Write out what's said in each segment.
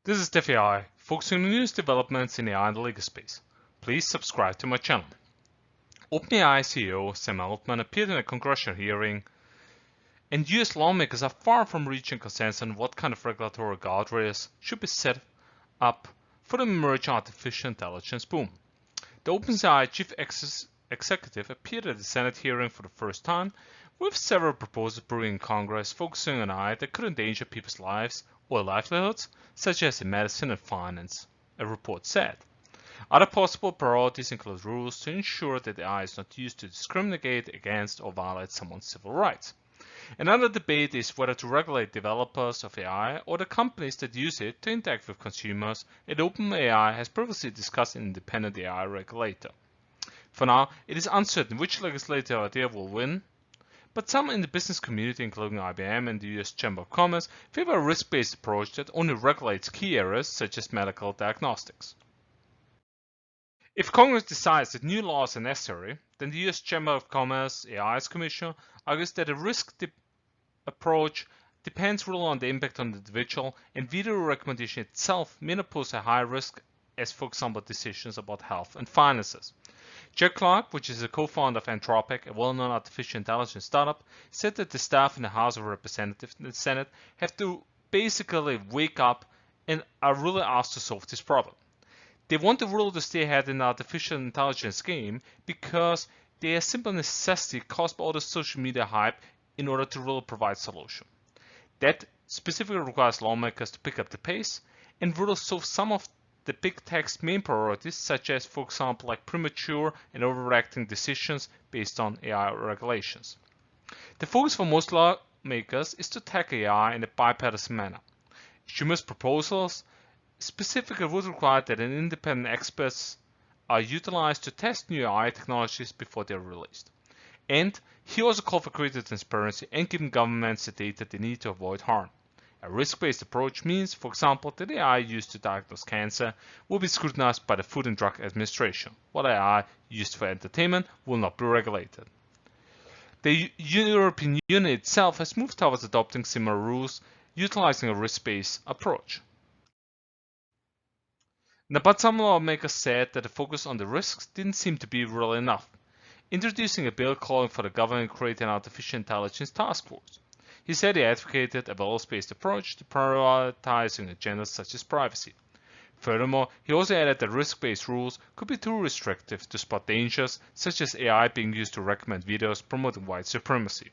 This is Steph AI, focusing on news developments in AI and the legal space. Please subscribe to my channel. OpenAI CEO Sam Altman appeared in a congressional hearing, and US lawmakers are far from reaching consensus on what kind of regulatory guardrails should be set up for the emerging artificial intelligence boom. The OpenAI chief executive appeared at the Senate hearing for the first time, with several proposals brewing in Congress focusing on AI that could endanger people's lives or livelihoods, such as in medicine and finance, a report said. Other possible priorities include rules to ensure that AI is not used to discriminate against or violate someone's civil rights. Another debate is whether to regulate developers of AI or the companies that use it to interact with consumers, and OpenAI has previously discussed an independent AI regulator. For now, it is uncertain which legislative idea will win, but some in the business community, including IBM and the US Chamber of Commerce, favor a risk-based approach that only regulates key areas such as medical diagnostics. If Congress decides that new laws are necessary, then the US Chamber of Commerce AI's Commissioner argues that a risk approach depends really on the impact on the individual, and video recommendation itself may not pose a high risk as, for example, decisions about health and finances. Jack Clark, which is a co-founder of Anthropic, a well-known artificial intelligence startup, said that the staff in the House of Representatives and the Senate have to basically wake up and are really asked to solve this problem. They want the rule to stay ahead in the artificial intelligence game because they are simple necessity caused by all the social media hype in order to really provide solution. That specifically requires lawmakers to pick up the pace and really solve some of the big tech's main priorities, such as, for example, like premature and overreacting decisions based on AI regulations. The focus for most lawmakers is to tackle AI in a bipartisan manner. Schumer's proposals specifically would require that an independent experts are utilized to test new AI technologies before they are released. And he also called for greater transparency and giving governments the data they need to avoid harm. A risk-based approach means, for example, that AI used to diagnose cancer will be scrutinized by the Food and Drug Administration, while AI used for entertainment will not be regulated. The European Union itself has moved towards adopting similar rules, utilizing a risk-based approach. Now, but some lawmakers said that the focus on the risks didn't seem to be really enough, introducing a bill calling for the government to create an artificial intelligence task force. He said he advocated a values-based approach to prioritizing agendas such as privacy. Furthermore, he also added that risk-based rules could be too restrictive to spot dangers, such as AI being used to recommend videos promoting white supremacy.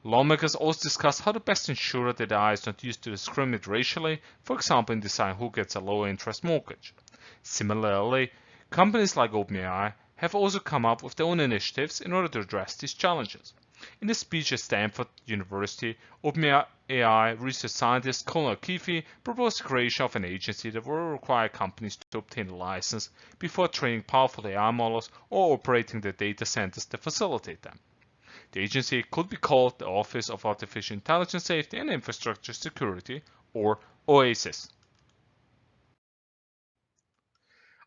Lawmakers also discussed how to best ensure that AI is not used to discriminate racially, for example in deciding who gets a low-interest mortgage. Similarly, companies like OpenAI have also come up with their own initiatives in order to address these challenges. In a speech at Stanford University, OpenAI research scientist Colin O'Keefe proposed the creation of an agency that will require companies to obtain a license before training powerful AI models or operating the data centers that facilitate them. The agency could be called the Office of Artificial Intelligence Safety and Infrastructure Security, or OASIS.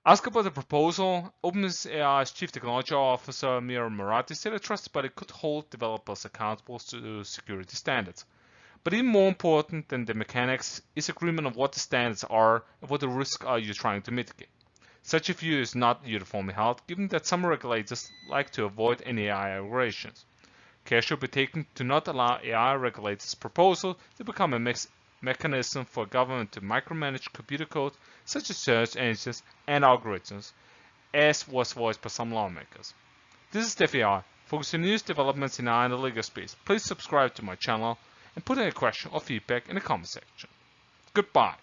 Asked about the proposal, OpenAI's Chief Technology Officer Mira Murati said a trusted body could hold developers accountable to security standards. But even more important than the mechanics is agreement on what the standards are and what the risks are you're trying to mitigate. Such a view is not uniformly held, given that some regulators like to avoid any AI regulations. Care should be taken to not allow AI regulators' proposal to become a mechanism for government to micromanage computer code such as search engines and algorithms, as was voiced by some lawmakers. This is Steph AI, focusing on news developments in AI and the legal space. Please subscribe to my channel and put in a question or feedback in the comment section. Goodbye.